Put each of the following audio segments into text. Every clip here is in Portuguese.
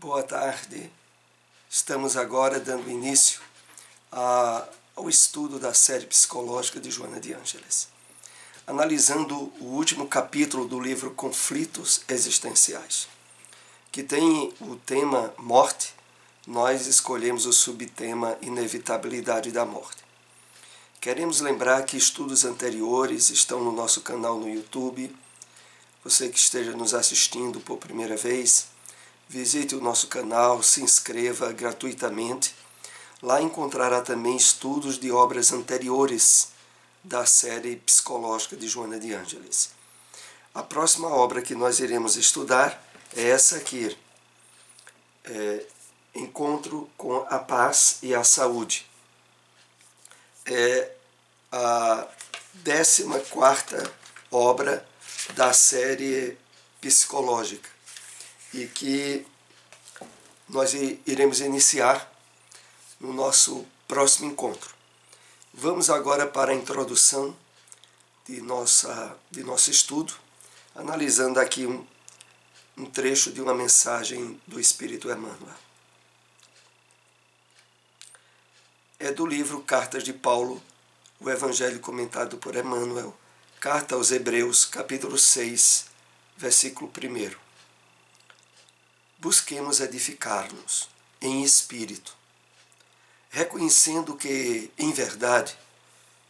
Boa tarde. Estamos agora dando início ao estudo da série psicológica de Joana de Ângeles, analisando o último capítulo do livro Conflitos Existenciais, que tem o tema morte. Nós escolhemos o subtema inevitabilidade da morte. Queremos lembrar que estudos anteriores estão no nosso canal no YouTube. Você que esteja nos assistindo por primeira vez, visite o nosso canal, se inscreva gratuitamente. Lá encontrará também estudos de obras anteriores da série psicológica de Joana de Ângeles. A próxima obra que nós iremos estudar é essa aqui, Encontro com a Paz e a Saúde. É a 14ª obra da série psicológica e que nós iremos iniciar no nosso próximo encontro. Vamos agora para a introdução de nosso estudo, analisando aqui um trecho de uma mensagem do Espírito Emmanuel. É do livro Cartas de Paulo, o Evangelho comentado por Emmanuel, Carta aos Hebreus, capítulo 6, versículo 1. Busquemos edificar-nos em espírito, reconhecendo que, em verdade,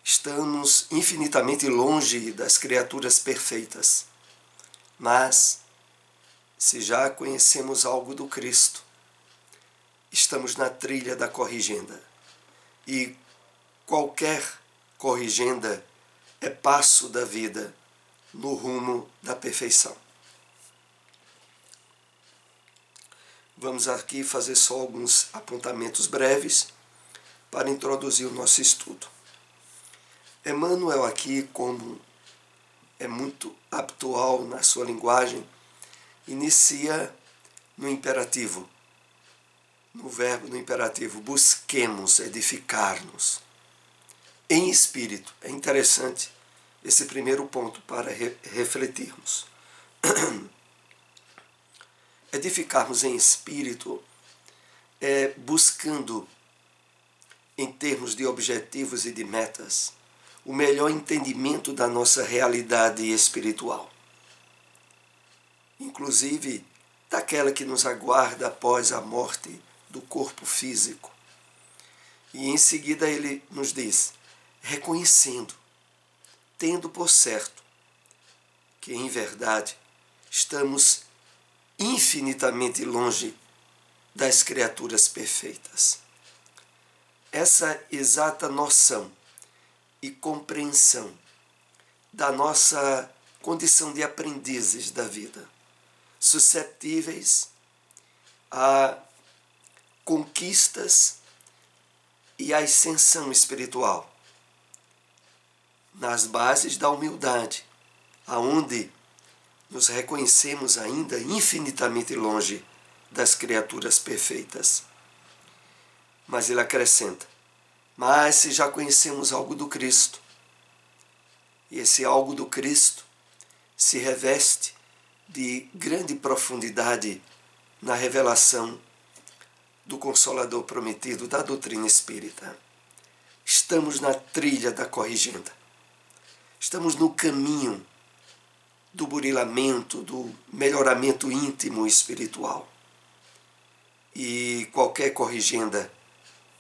estamos infinitamente longe das criaturas perfeitas. Mas, se já conhecemos algo do Cristo, estamos na trilha da corrigenda. E qualquer corrigenda é passo da vida no rumo da perfeição. Vamos aqui fazer só alguns apontamentos breves para introduzir o nosso estudo. Emmanuel aqui, como é muito habitual na sua linguagem, inicia no imperativo, no verbo no imperativo, busquemos edificar-nos em espírito. É interessante esse primeiro ponto para refletirmos. Edificarmos em espírito é buscando, em termos de objetivos e de metas, o melhor entendimento da nossa realidade espiritual, inclusive daquela que nos aguarda após a morte do corpo físico. E em seguida ele nos diz, reconhecendo, tendo por certo, que em verdade estamos infinitamente longe das criaturas perfeitas. Essa exata noção e compreensão da nossa condição de aprendizes da vida, suscetíveis a conquistas e a ascensão espiritual, nas bases da humildade, aonde nos reconhecemos ainda infinitamente longe das criaturas perfeitas. Mas ele acrescenta, mas se já conhecemos algo do Cristo, e esse algo do Cristo se reveste de grande profundidade na revelação do Consolador prometido da doutrina espírita. Estamos na trilha da corrigenda. Estamos no caminho do burilamento, do melhoramento íntimo e espiritual. E qualquer corrigenda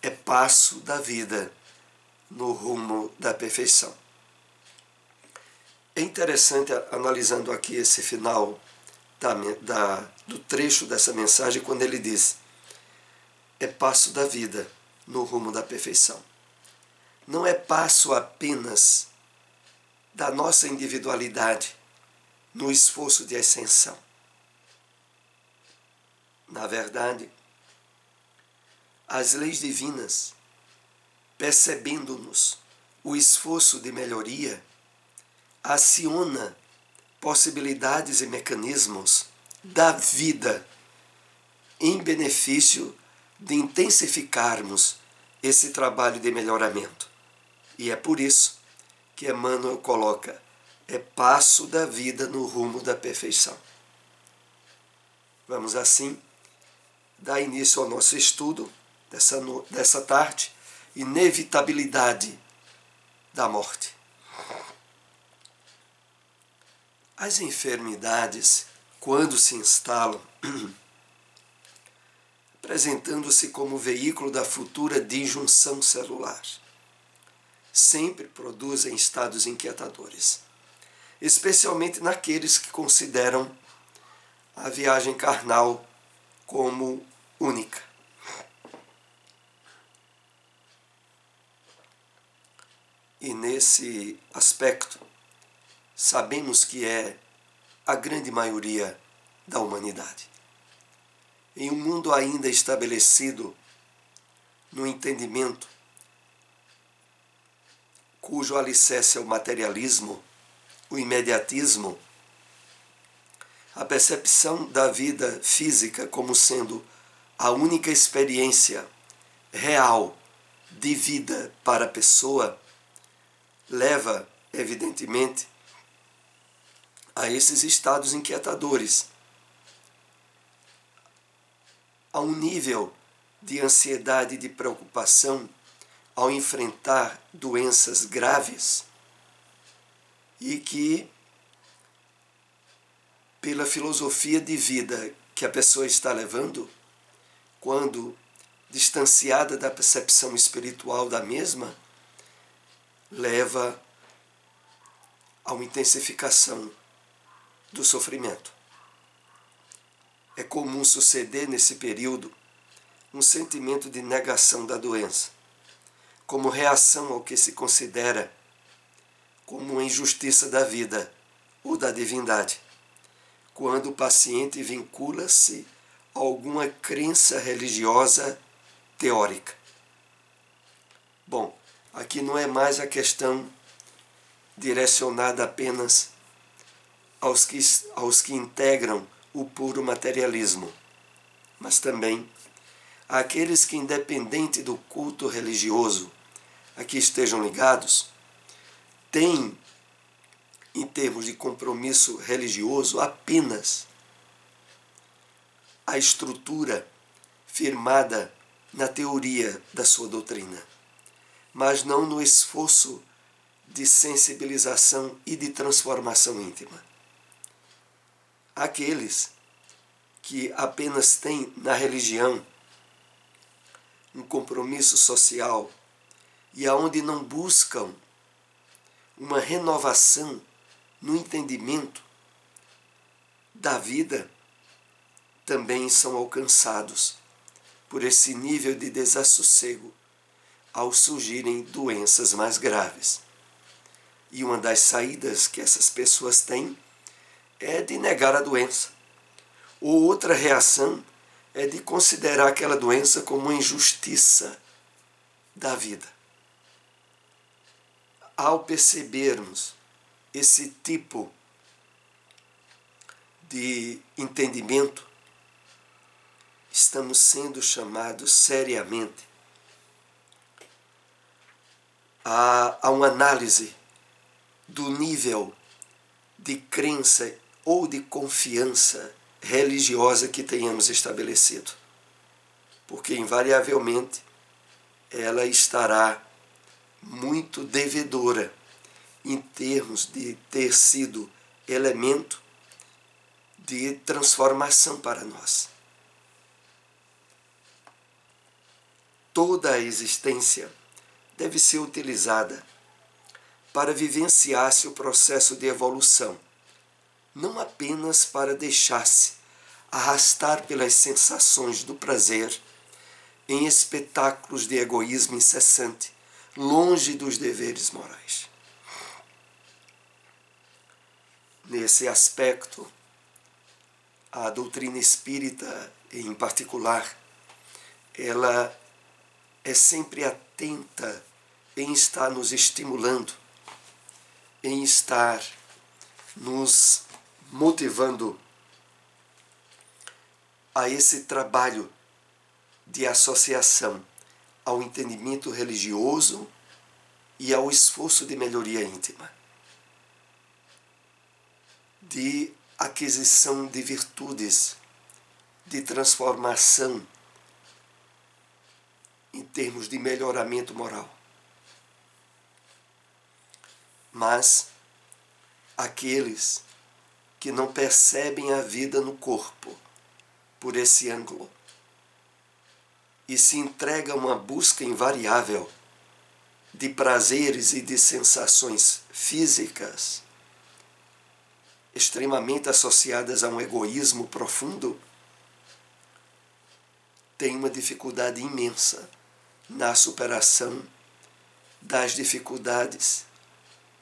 é passo da vida no rumo da perfeição. É interessante, analisando aqui esse final do trecho dessa mensagem, quando ele diz, é passo da vida no rumo da perfeição. Não é passo apenas da nossa individualidade no esforço de ascensão. Na verdade, as leis divinas, percebendo-nos o esforço de melhoria, aciona possibilidades e mecanismos da vida em benefício de intensificarmos esse trabalho de melhoramento. E é por isso que Emmanuel coloca, é passo da vida no rumo da perfeição. Vamos assim dar início ao nosso estudo dessa tarde, inevitabilidade da morte. As enfermidades, quando se instalam, apresentando-se como veículo da futura disjunção celular, sempre produzem estados inquietadores, especialmente naqueles que consideram a viagem carnal como única. E nesse aspecto, sabemos que é a grande maioria da humanidade. Em um mundo ainda estabelecido no entendimento, cujo alicerce é o materialismo, o imediatismo, a percepção da vida física como sendo a única experiência real de vida para a pessoa, leva, evidentemente, a esses estados inquietadores, a um nível de ansiedade e de preocupação ao enfrentar doenças graves e que, pela filosofia de vida que a pessoa está levando, quando distanciada da percepção espiritual da mesma, leva a uma intensificação do sofrimento. É comum suceder nesse período um sentimento de negação da doença, como reação ao que se considera como uma injustiça da vida ou da divindade, quando o paciente vincula-se a alguma crença religiosa teórica. Bom, aqui não é mais a questão direcionada apenas aos que integram o puro materialismo, mas também àqueles que, independente do culto religioso a que estejam ligados, têm, em termos de compromisso religioso, apenas a estrutura firmada na teoria da sua doutrina, mas não no esforço de sensibilização e de transformação íntima. Aqueles que apenas têm na religião um compromisso social e aonde não buscam uma renovação no entendimento da vida, também são alcançados por esse nível de desassossego ao surgirem doenças mais graves. E uma das saídas que essas pessoas têm é de negar a doença. Ou outra reação é de considerar aquela doença como uma injustiça da vida. Ao percebermos esse tipo de entendimento, estamos sendo chamados seriamente a uma análise do nível de crença ou de confiança religiosa que tenhamos estabelecido. Porque, invariavelmente, ela estará muito devedora em termos de ter sido elemento de transformação para nós. Toda a existência deve ser utilizada para vivenciar-se o processo de evolução, não apenas para deixar-se arrastar pelas sensações do prazer em espetáculos de egoísmo incessante, longe dos deveres morais. Nesse aspecto, a doutrina espírita, em particular, ela é sempre atenta em estar nos estimulando, em estar nos motivando a esse trabalho de associação ao entendimento religioso e ao esforço de melhoria íntima, de aquisição de virtudes de transformação em termos de melhoramento moral. Mas aqueles que não percebem a vida no corpo por esse ângulo e se entregam a uma busca invariável de prazeres e de sensações físicas extremamente associadas a um egoísmo profundo, tem uma dificuldade imensa na superação das dificuldades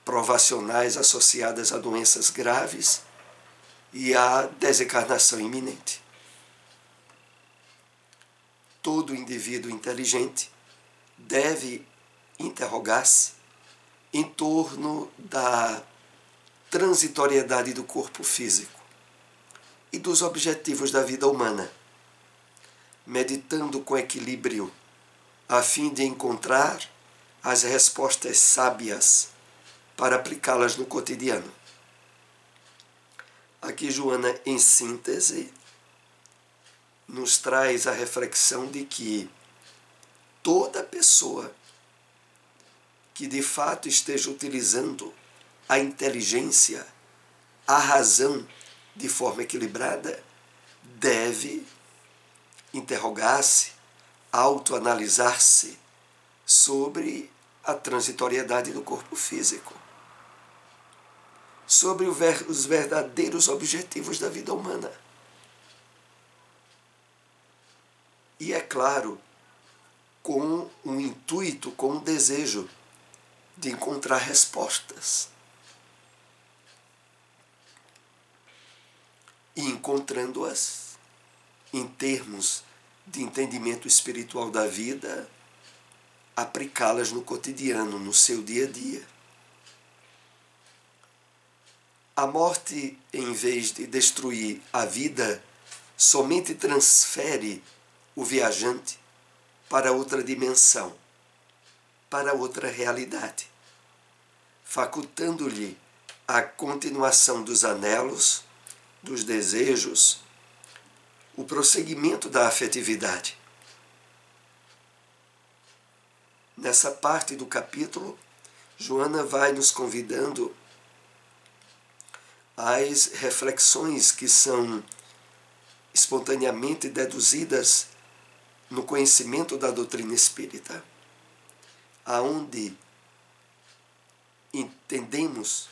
provacionais associadas a doenças graves e à desencarnação iminente. Todo indivíduo inteligente deve interrogar-se em torno da transitoriedade do corpo físico e dos objetivos da vida humana, meditando com equilíbrio a fim de encontrar as respostas sábias para aplicá-las no cotidiano. Aqui Joana, em síntese, nos traz a reflexão de que toda pessoa que de fato esteja utilizando a inteligência, a razão de forma equilibrada, deve interrogar-se, autoanalisar-se sobre a transitoriedade do corpo físico, sobre os verdadeiros objetivos da vida humana. E é claro, com um intuito, com um desejo de encontrar respostas. E encontrando-as em termos de entendimento espiritual da vida, aplicá-las no cotidiano, no seu dia a dia. A morte, em vez de destruir a vida, somente transfere o viajante para outra dimensão, para outra realidade, facultando-lhe a continuação dos anelos, dos desejos, o prosseguimento da afetividade. Nessa parte do capítulo, Joana vai nos convidando às reflexões que são espontaneamente deduzidas no conhecimento da doutrina espírita, aonde entendemos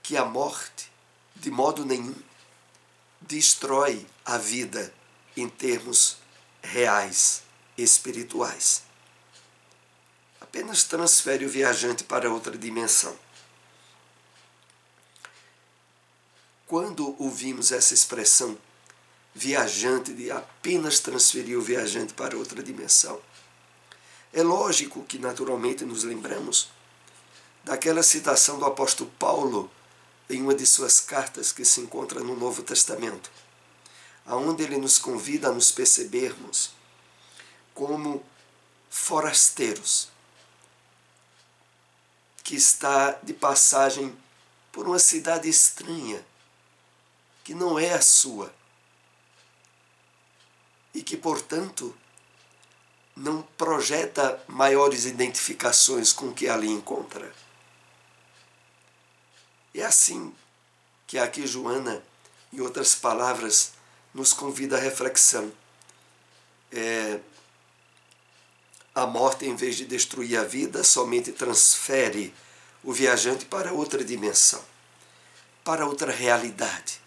que a morte, de modo nenhum, destrói a vida em termos reais, espirituais. Apenas transfere o viajante para outra dimensão. Quando ouvimos essa expressão, viajante, de apenas transferir o viajante para outra dimensão, é lógico que naturalmente nos lembramos daquela citação do apóstolo Paulo em uma de suas cartas que se encontra no Novo Testamento, aonde ele nos convida a nos percebermos como forasteiros, que está de passagem por uma cidade estranha, que não é a sua, e que, portanto, não projeta maiores identificações com o que ali encontra. É assim que aqui Joana, em outras palavras, nos convida à reflexão. A morte, em vez de destruir a vida, somente transfere o viajante para outra dimensão, para outra realidade,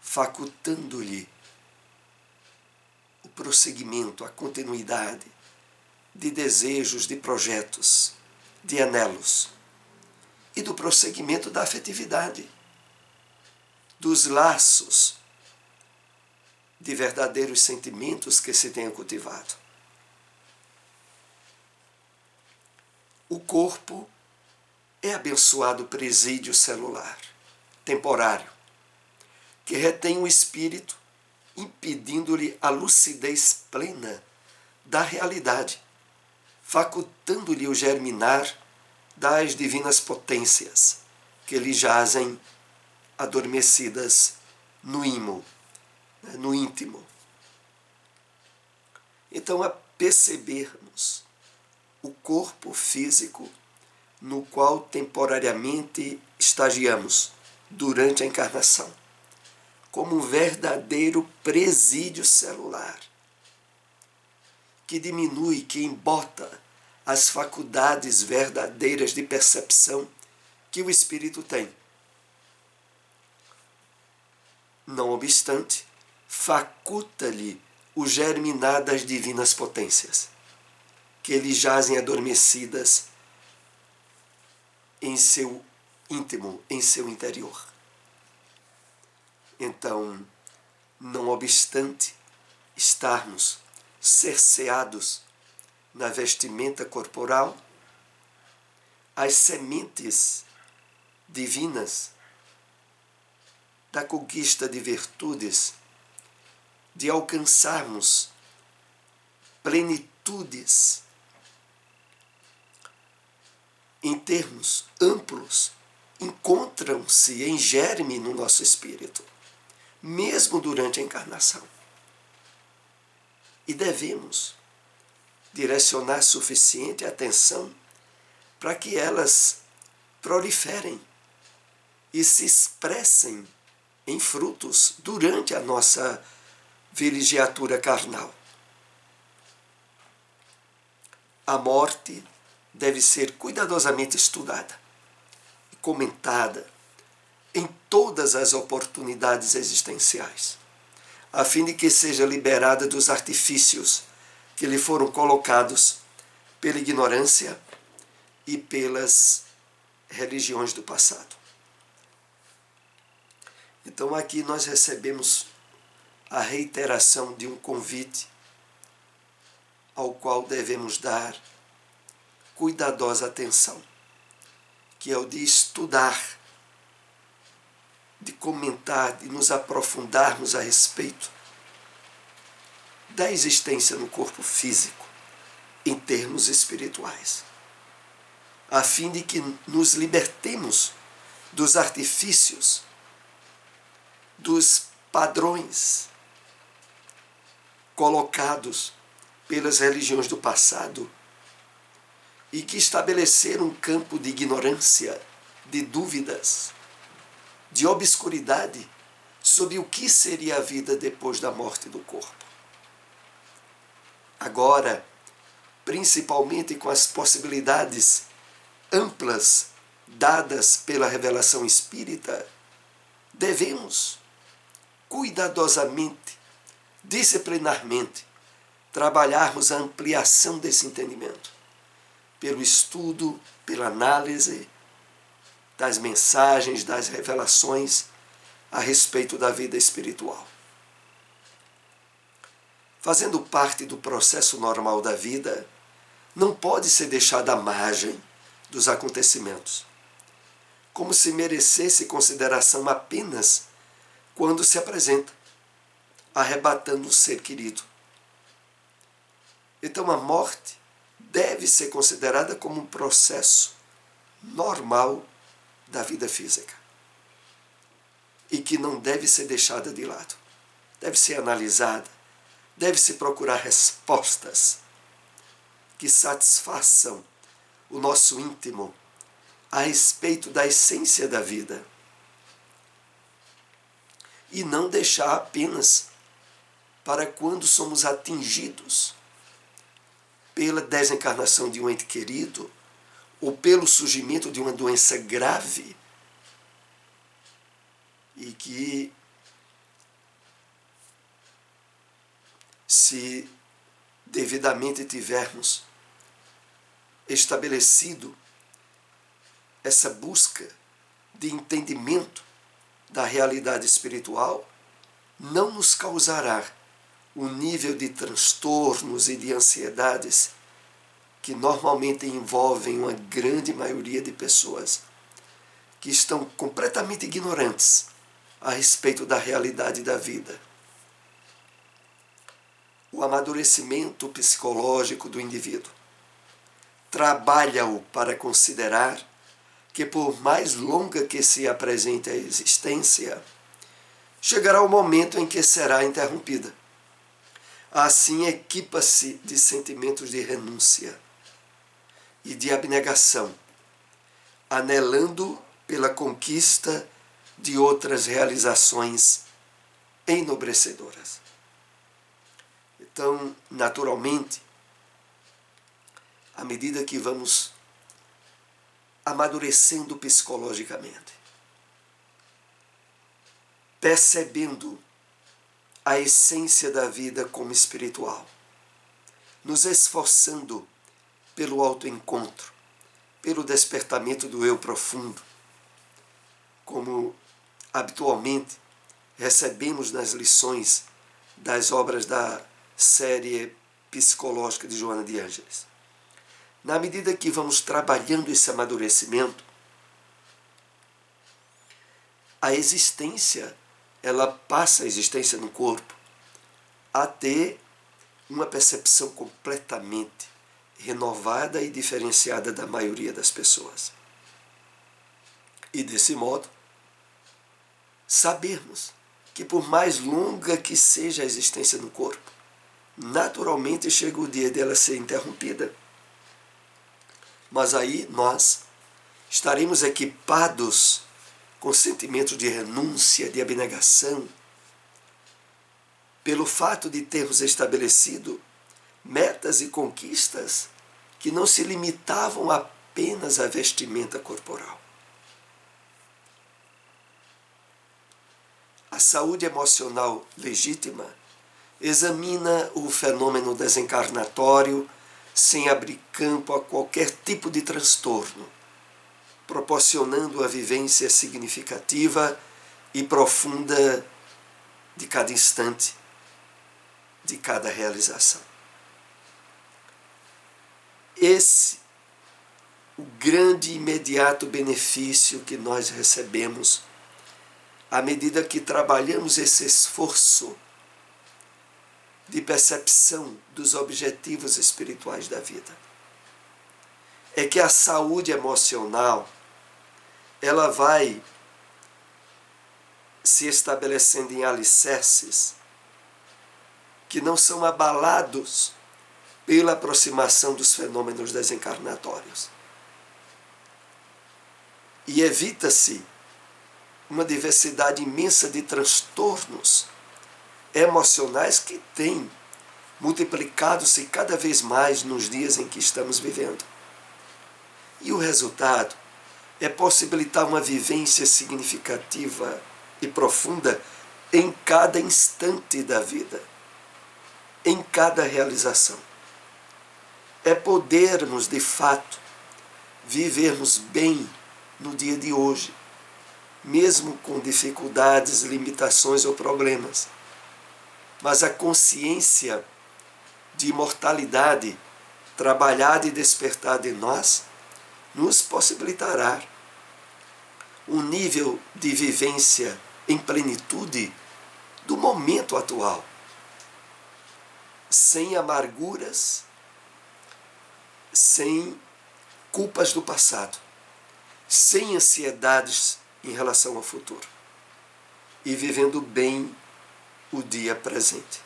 facultando-lhe o prosseguimento, a continuidade de desejos, de projetos, de anelos, e do prosseguimento da afetividade, dos laços de verdadeiros sentimentos que se tenham cultivado. O corpo é abençoado presídio celular, temporário, que retém o espírito, impedindo-lhe a lucidez plena da realidade, facultando-lhe o germinar das divinas potências que lhe jazem adormecidas no íntimo. Então, a percebermos o corpo físico no qual temporariamente estagiamos durante a encarnação, como um verdadeiro presídio celular, que diminui, que embota as faculdades verdadeiras de percepção que o espírito tem. Não obstante, faculta-lhe o germinar das divinas potências, que lhe jazem adormecidas em seu íntimo, em seu interior. Então, não obstante estarmos cerceados na vestimenta corporal, as sementes divinas da conquista de virtudes, de alcançarmos plenitudes em termos amplos, encontram-se em germe no nosso espírito, mesmo durante a encarnação. E devemos direcionar suficiente atenção para que elas proliferem e se expressem em frutos durante a nossa vilegiatura carnal. A morte deve ser cuidadosamente estudada e comentada em todas as oportunidades existenciais, a fim de que seja liberada dos artifícios que lhe foram colocados pela ignorância e pelas religiões do passado. Então aqui nós recebemos a reiteração de um convite ao qual devemos dar cuidadosa atenção, que é o de estudar, de comentar, de nos aprofundarmos a respeito da existência no corpo físico, em termos espirituais, a fim de que nos libertemos dos artifícios, dos padrões colocados pelas religiões do passado e que estabeleceram um campo de ignorância, de dúvidas, de obscuridade sobre o que seria a vida depois da morte do corpo. Agora, principalmente com as possibilidades amplas dadas pela revelação espírita, devemos cuidadosamente, disciplinarmente, trabalharmos a ampliação desse entendimento, pelo estudo, pela análise das mensagens, das revelações a respeito da vida espiritual. Fazendo parte do processo normal da vida, não pode ser deixada à margem dos acontecimentos, como se merecesse consideração apenas quando se apresenta, arrebatando um ser querido. Então a morte deve ser considerada como um processo normal da vida física e que não deve ser deixada de lado. Deve ser analisada, deve-se procurar respostas que satisfaçam o nosso íntimo a respeito da essência da vida e não deixar apenas para quando somos atingidos pela desencarnação de um ente querido ou pelo surgimento de uma doença grave e que, se devidamente tivermos estabelecido essa busca de entendimento da realidade espiritual, não nos causará o nível de transtornos e de ansiedades que normalmente envolvem uma grande maioria de pessoas que estão completamente ignorantes a respeito da realidade da vida. O amadurecimento psicológico do indivíduo trabalha-o para considerar que, por mais longa que se apresente a existência, chegará o momento em que será interrompida, assim equipa-se de sentimentos de renúncia e de abnegação, anelando pela conquista de outras realizações enobrecedoras. Então, naturalmente, à medida que vamos amadurecendo psicologicamente, percebendo a essência da vida como espiritual, nos esforçando pelo autoencontro, pelo despertamento do eu profundo, como habitualmente recebemos nas lições das obras da série psicológica de Joana de Ângeles. Na medida que vamos trabalhando esse amadurecimento, a existência, ela passa a existência no corpo a ter uma percepção completamente renovada e diferenciada da maioria das pessoas. E desse modo, sabermos que por mais longa que seja a existência no corpo, naturalmente chega o dia dela ser interrompida. Mas aí nós estaremos equipados com sentimento de renúncia, de abnegação, pelo fato de termos estabelecido metas e conquistas que não se limitavam apenas à vestimenta corporal. A saúde emocional legítima examina o fenômeno desencarnatório sem abrir campo a qualquer tipo de transtorno, proporcionando a vivência significativa e profunda de cada instante, de cada realização. Esse o grande e imediato benefício que nós recebemos à medida que trabalhamos esse esforço de percepção dos objetivos espirituais da vida. É que a saúde emocional, ela vai se estabelecendo em alicerces que não são abalados pela aproximação dos fenômenos desencarnatórios. E evita-se uma diversidade imensa de transtornos emocionais que têm multiplicado-se cada vez mais nos dias em que estamos vivendo. E o resultado é possibilitar uma vivência significativa e profunda em cada instante da vida, em cada realização. É podermos, de fato, vivermos bem no dia de hoje, mesmo com dificuldades, limitações ou problemas. Mas a consciência de imortalidade trabalhada e despertada em nós nos possibilitará um nível de vivência em plenitude do momento atual, sem amarguras, sem culpas do passado, sem ansiedades em relação ao futuro e vivendo bem o dia presente.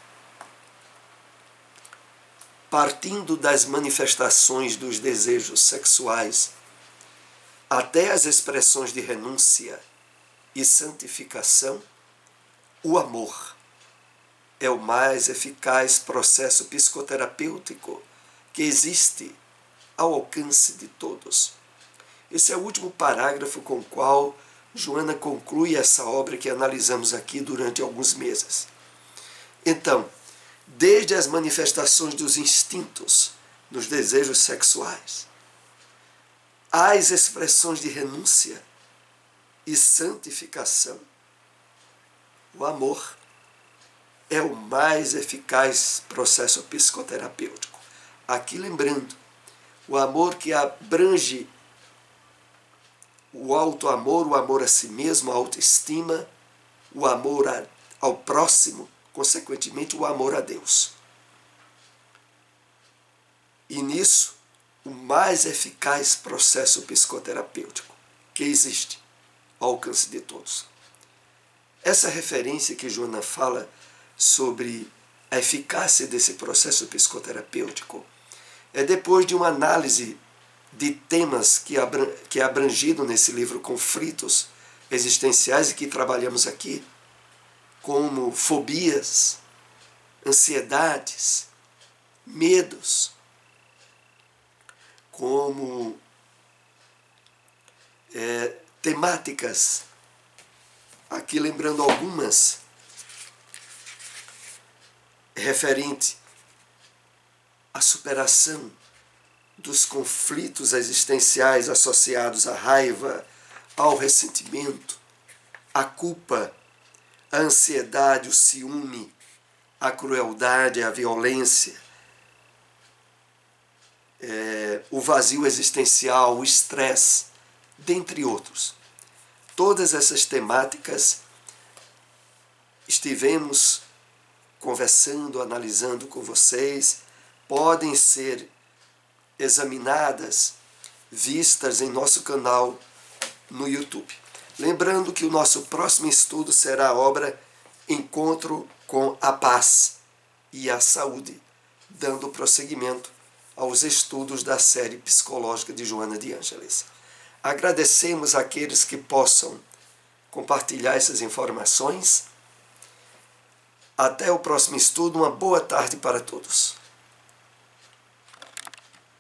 Partindo das manifestações dos desejos sexuais até as expressões de renúncia e santificação, o amor é o mais eficaz processo psicoterapêutico que existe ao alcance de todos. Esse é o último parágrafo com o qual Joana conclui essa obra que analisamos aqui durante alguns meses. Então, desde as manifestações dos instintos nos desejos sexuais, às expressões de renúncia e santificação, o amor é o mais eficaz processo psicoterapêutico. Aqui lembrando, o amor que abrange o auto-amor, o amor a si mesmo, a autoestima, o amor ao próximo, consequentemente o amor a Deus. E nisso, o mais eficaz processo psicoterapêutico que existe ao alcance de todos. Essa referência que Joana fala sobre a eficácia desse processo psicoterapêutico é depois de uma análise de temas que é abrangido nesse livro, Conflitos Existenciais, e que trabalhamos aqui, como fobias, ansiedades, medos, como temáticas, aqui lembrando algumas, referente à superação dos conflitos existenciais associados à raiva, ao ressentimento, à culpa, à ansiedade, o ciúme, a crueldade, a violência, o vazio existencial, o estresse, dentre outros. Todas essas temáticas estivemos conversando, analisando com vocês, podem ser examinadas, vistas em nosso canal no YouTube. Lembrando que o nosso próximo estudo será a obra Encontro com a Paz e a Saúde, dando prosseguimento aos estudos da série psicológica de Joana de Ângeles. Agradecemos àqueles que possam compartilhar essas informações. Até o próximo estudo, uma boa tarde para todos.